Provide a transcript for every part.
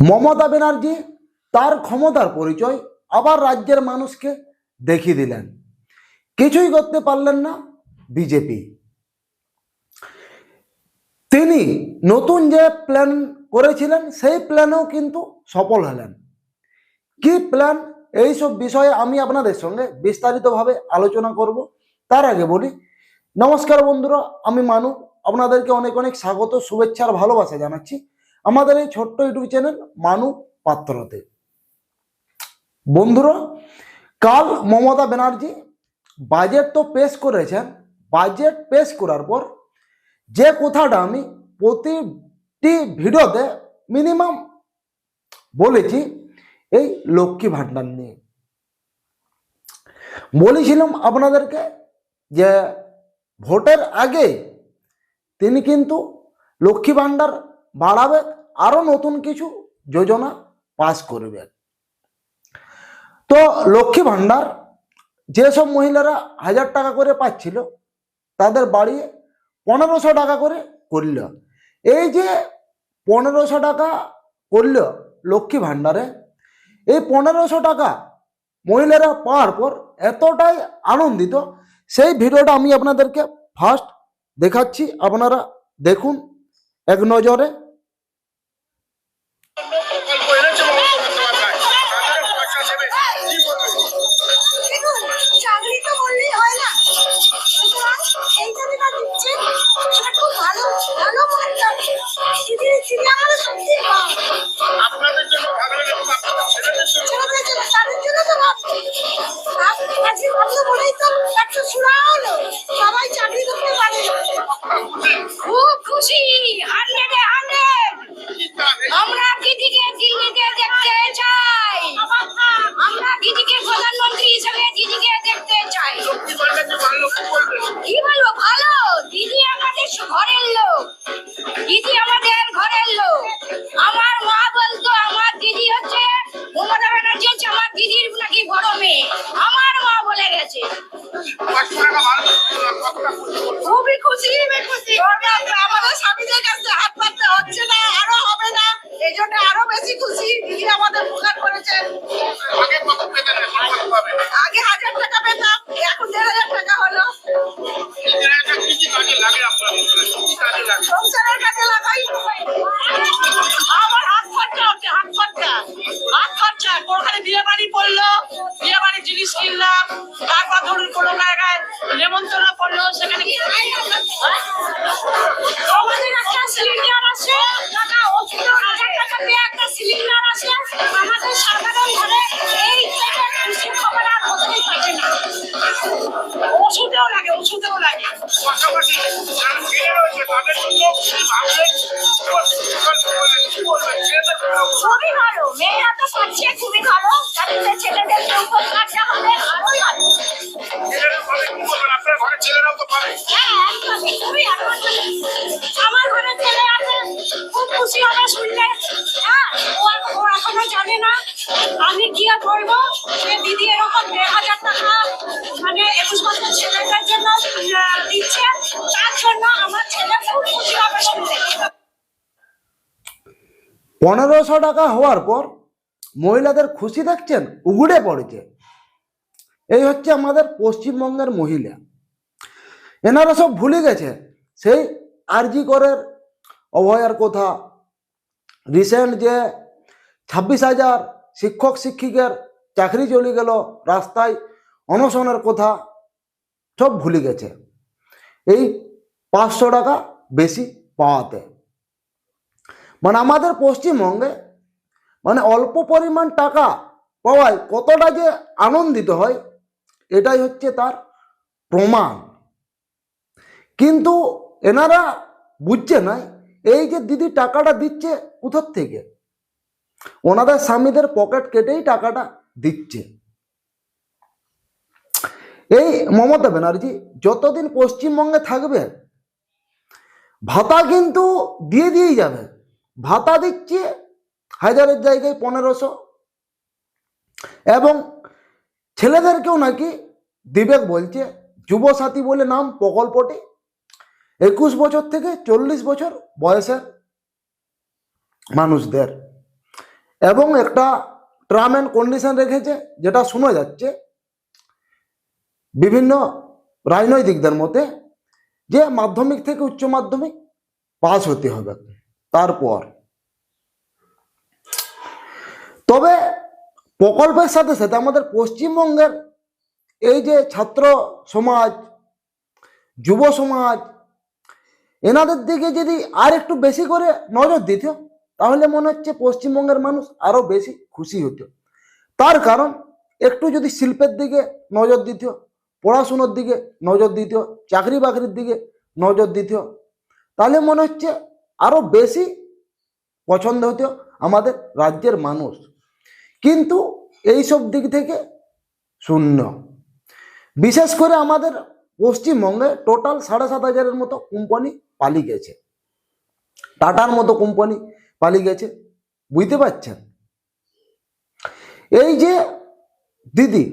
মমতা ব্যানার্জি তার ক্ষমতার পরিচয় আবার রাজ্যের মানুষকে দেখিয়ে দিলেন। কিছুই করতে পারলেন না বিজেপি। তিনি নতুন যে প্ল্যান করেছিলেন সেই প্ল্যানেও কিন্তু সফল হলেন। কি প্ল্যান, এইসব বিষয়ে আমি আপনাদের সঙ্গে বিস্তারিতভাবে আলোচনা করব। তার আগে বলি, নমস্কার বন্ধুরা, আমি মানু, আপনাদেরকে অনেক অনেক স্বাগত, শুভেচ্ছা আর ভালোবাসা জানাচ্ছি আমাদের এই ছোট্ট ইউটিউব চ্যানেল মানু পাত্রতে। বন্ধুরা, কাল মমতা ব্যানার্জি বাজেট তো পেশ করেছেন। বাজেট পেশ করার পর যে কথাটা আমি প্রতিটি ভিডিওতে মিনিমাম বলেছি, এই লক্ষ্মী ভাণ্ডার নিয়ে বলেছিলাম আপনাদেরকে যে ভোটের আগে তিনি কিন্তু লক্ষ্মী ভাণ্ডার বাড়াবে, আরো নতুন কিছু যোজনা পাস করবেন। তো লক্ষ্মী ভাণ্ডার যেসব মহিলারা 1000 টাকা করে পাচ্ছিল তাদের বাড়িয়ে 1500 টাকা করে করল। এই যে 1500 টাকা করল লক্ষ্মী ভাণ্ডারে, এই 1500 টাকা মহিলারা পাওয়ার পর এতটাই আনন্দিত, সেই ভিডিওটা আমি আপনাদেরকে ফার্স্ট দেখাচ্ছি, আপনারা দেখুন এক নজরে। চাকরি তো বললেই হয় না, সুতরাং এইখানে না দিচ্ছে সেটা খুব ভালো ভালো মনে দিদি আমাদের সত্যি আপনাদের জন্য ভালো ছেলেদের জন্য তাদের জন্য তো ভাবছি। আজকে ভালো বলেই তো একটা শোনা হলো, সবাই চাকরি করতে পারে। খুব খুশি, 100 আমরা দিদিকে দিল্লিতে দেখতে চাই, আমরা দিদিকে প্রধানমন্ত্রী হিসেবে দিদিকে দেখতে চাই। কি বলবো, ভালো দিদি আমাদের ঘরের লোক, দিদি আমাদের ঘরের লোক। আমার মা বলতো আমার দিদি হচ্ছে মমতা ব্যানার্জি হচ্ছে আমার দিদির নাকি বড় মেয়ে, আমার মা বলে গেছে। খুবই খুশি, আমাদের স্বামীদের কাছে হাত পাততে হচ্ছে না, আরো হবে না, এই জন্য আরো বেশি খুশি। দিদি আমাদের উপকার করেছেন। আগে 1000 টাকা পেতাম, এখন 1500 টাকা হলো। সংসারের কাজে লাগাই, আমার হাত খরচা হচ্ছে, হাত খরচা কোনখানে বিয়ে বাড়ি পড়লো, বিয়ে বাড়ির জিনিস কিনলাম, তারপর ধরুন কোনো জায়গায় নেমন্তন্ন পড়লো, সেখানে আমাদের একটা সিলিন্ডার আছে, 1000 টাকা দিয়ে একটা সিলিন্ডার আছে। আমাদের সাধারণ ঘরে এই খুশির খবর আর হতেই পারে না। ওষুধেও লাগে। খুবই ভালো, মেয়েরা তো পাচ্ছে, খুবই ভালো। তাদের ছেলেদেরকে উপকারটা হলে আরোই ভালো। হ্যাঁ, খুবই আনন্দ। আমার ঘরে ছেলে আছে, খুব খুশি হবে শুনলে। হ্যাঁ, ও এখনো জানে না আমি কি করবো। সে দিদি এরকম 1000 টাকা মানে 21 বছর ছেলেদের জন্য দিচ্ছে, তার জন্য আমার ছেলে খুব খুশি হবে শুনলে। 1500 টাকা হওয়ার পর মহিলাদের খুশি দেখছেন উগুড়ে পড়েছে। এই হচ্ছে আমাদের পশ্চিমবঙ্গের মহিলা। এনারা সব ভুলে গেছে সেই আরজি করের অভয়ার কথা, রিসেন্ট যে 26,000 শিক্ষক শিক্ষিকার চাকরি চলে গেল, রাস্তায় অনশনের কথা সব ভুলে গেছে এই 500 টাকা বেশি পাওয়াতে। মানে আমাদের পশ্চিমবঙ্গে মানে অল্প পরিমাণ টাকা পাওয়ায় কতটা যে আনন্দিত হয়, এটাই হচ্ছে তার প্রমাণ। কিন্তু এনারা বুঝছে না এই যে দিদি টাকাটা দিচ্ছে কোথার থেকে, ওনাদের স্বামীদের পকেট কেটেই টাকাটা দিচ্ছে। এই মমতা ব্যানার্জি যতদিন পশ্চিমবঙ্গে থাকবে ভাতা কিন্তু দিয়েই যাবে। ভাতা দিচ্ছে 1000-এর জায়গায় 1500, এবং ছেলেদেরকেও নাকি দিবেক বলছে। যুবসাথী বলে নাম প্রকল্পটি 21 বছর থেকে 40 বছর বয়সের মানুষদের। এবং একটা টার্ম অ্যান্ড কন্ডিশন রেখেছে, যেটা শোনা যাচ্ছে বিভিন্ন রাজনৈতিকদের মতে, যে মাধ্যমিক থেকে উচ্চ মাধ্যমিক পাস হতে হবে তারপর। তবে প্রকল্পের সাথে সাথে আমাদের পশ্চিমবঙ্গের এই যে ছাত্র সমাজ, যুব সমাজ, এনাদের দিকে যদি আর একটু বেশি করে নজর দিত, তাহলে মনে হচ্ছে পশ্চিমবঙ্গের মানুষ আরো বেশি খুশি হতো। তার কারণ একটু যদি শিল্পের দিকে নজর দিত, পড়াশুনোর দিকে নজর দিত, চাকরি বাকরির দিকে নজর দিত, তাহলে মনে হচ্ছে আরো বেশি পছন্দ হতো আমাদের রাজ্যের মানুষ। কিন্তু এইসব দিক থেকে শূন্য। বিশেষ করে আমাদের পশ্চিমবঙ্গে টোটাল 7,500-এর মতো কোম্পানি পালিয়ে গেছে, টাটার মতো কোম্পানি পালিয়ে গেছে। বুঝতে পারছেন? এই যে দিদি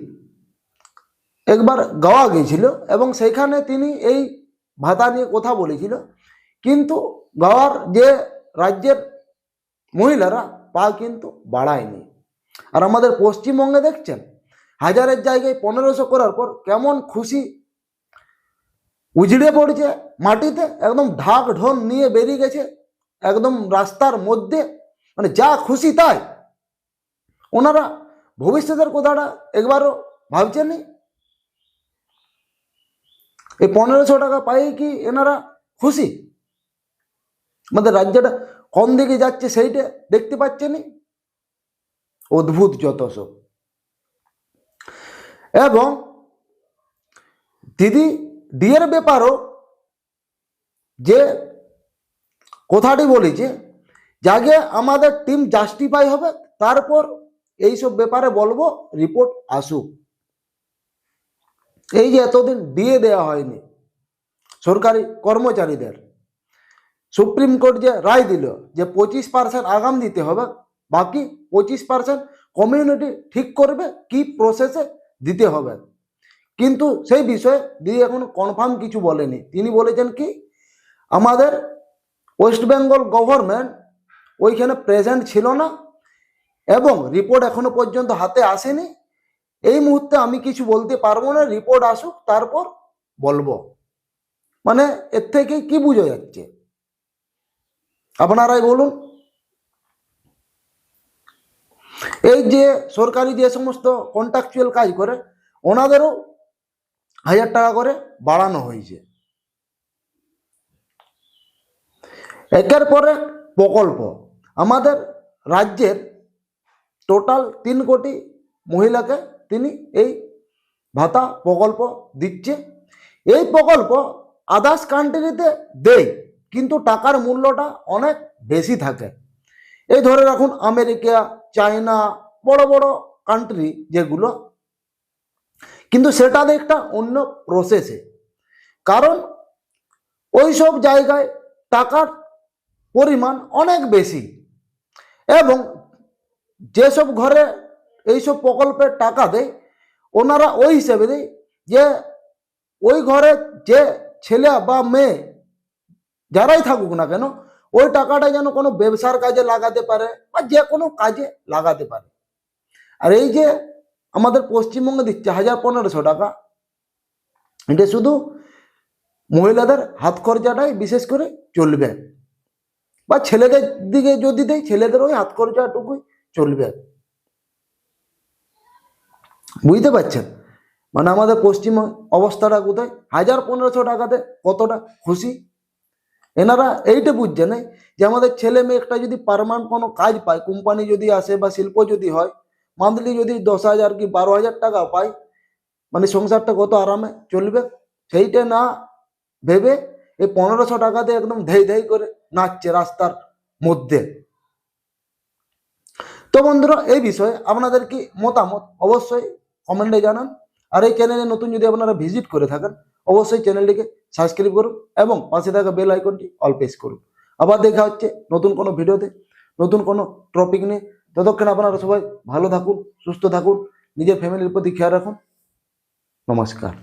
একবার গোয়া গিয়েছিল এবং সেখানে তিনি এই ভাতা নিয়ে কথা বলেছিল, কিন্তু গোয়ার যে রাজ্যের মহিলারা পা কিন্তু বাড়ায়নি। আর আমাদের পশ্চিমবঙ্গে দেখছেন 1000-এর জায়গায় 1500 করার পর কেমন খুশি উজড়ে পড়ছে মাটিতে, একদম ঢাক ঢোল নিয়ে বেরিয়ে গেছে একদম রাস্তার মধ্যে, মানে যা খুশি তাই। ওনারা ভবিষ্যতের কথাটা একবারও ভাবছেন? এই 1500 টাকা পাই কি এনারা খুশি? আমাদের রাজ্যটা কোন দিকে যাচ্ছে সেইটা দেখতে পাচ্ছেন? অদ্ভুত যত সব। এবং দিদি ডিএর ব্যাপারও যে কথাটি বলেছে, যাকে আমাদের টিম জাস্টিফাই হবে, তারপর এইসব ব্যাপারে বলবো, রিপোর্ট আসুক। এই যে এতদিন ডিএ দেওয়া হয়নি সরকারি কর্মচারীদের, সুপ্রিম কোর্ট যে রায় দিল যে 25% আগাম দিতে হবে, বাকি 25% কমিউনিটি ঠিক করবে কি প্রসেসে দিতে হবে। কিন্তু সেই বিষয়ে দিদি এখন কনফার্ম কিছু বলেনি। তিনি বলেছেন কি, আমাদের ওয়েস্ট বেঙ্গল গভর্নমেন্ট ওইখানে প্রেজেন্ট ছিল না এবং রিপোর্ট এখনো পর্যন্ত হাতে আসেনি। এই মুহূর্তে আমি কিছু বলতে পারবো না, রিপোর্ট আসুক তারপর বলবো। মানে এর থেকে কি বোঝা যাচ্ছে আপনারাই বলুন? এই যে সরকারি যে সমস্ত কন্ট্রাকচুয়াল কাজ করে, ওনাদেরও 1000 টাকা করে বাড়ানো হয়েছে। একের পরে প্রকল্প আমাদের রাজ্যের টোটাল 3 কোটি মহিলাকে তিনি এই ভাতা প্রকল্প দিচ্ছে। এই প্রকল্প আদার্স কান্ট্রিতে দেয়, কিন্তু টাকার মূল্যটা অনেক বেশি থাকে। এই ধরে রাখুন আমেরিকা, চায়না, বড় বড় কান্ট্রি যেগুলো, কিন্তু সেটাতে একটা অন্য প্রসেসে। কারণ ওই সব জায়গায় টাকার পরিমাণ অনেক বেশি, এবং যেসব ঘরে এইসব প্রকল্পের টাকা দেয়, ওনারা ওই হিসেবে দেয় যে ওই ঘরে যে ছেলে বা মেয়ে যারাই থাকুক না কেন, ওই টাকাটা যেন কোনো ব্যবসার কাজে লাগাতে পারে বা যে কোনো কাজে লাগাতে পারে। আর এই যে আমাদের পশ্চিমবঙ্গে দিচ্ছে 1500 টাকা, এটা শুধু মহিলাদের হাত খরচাটাই বিশেষ করে চলবে, বা ছেলেদের দিকে যদি দেয় ছেলেদের ওই হাত খরচাটুকুই চলবে। বুঝতে পারছেন? মানে আমাদের পশ্চিম অবস্থাটা কোথায়, 1500 টাকাতে কতটা খুশি এনারা এইটা বুঝছে না যে আমাদের ছেলে মেয়ে একটা যদি পার্মানেন্ট কোনো কাজ পায়, কোম্পানি যদি আসে বা শিল্প যদি হয়, মান্থলি যদি 10,000 কি 12,000 টাকা পায়, মানে সংসারটা কত আরামে চলবে। সেইটা না ভেবে এই 1500 টাকাতে একদম ধেই ধেই করে নাচছে রাস্তার মধ্যে। তো বন্ধুরা, এই বিষয়ে আপনাদের কি মতামত অবশ্যই কমেন্টে জানান। আর এই চ্যানেলে নতুন যদি আপনারা ভিজিট করে থাকেন, অবশ্যই চ্যানেলটিকে সাবস্ক্রাইব করুন এবং পাশে থাকা বেল আইকনটি অল প্রেস করুন। আবার দেখা হচ্ছে নতুন কোনো ভিডিওতে, নতুন কোনো টপিক নিয়ে। ততক্ষণ আপনারা সবাই ভালো থাকুন, সুস্থ থাকুন, নিজের ফ্যামিলির প্রতি খেয়াল রাখুন। নমস্কার।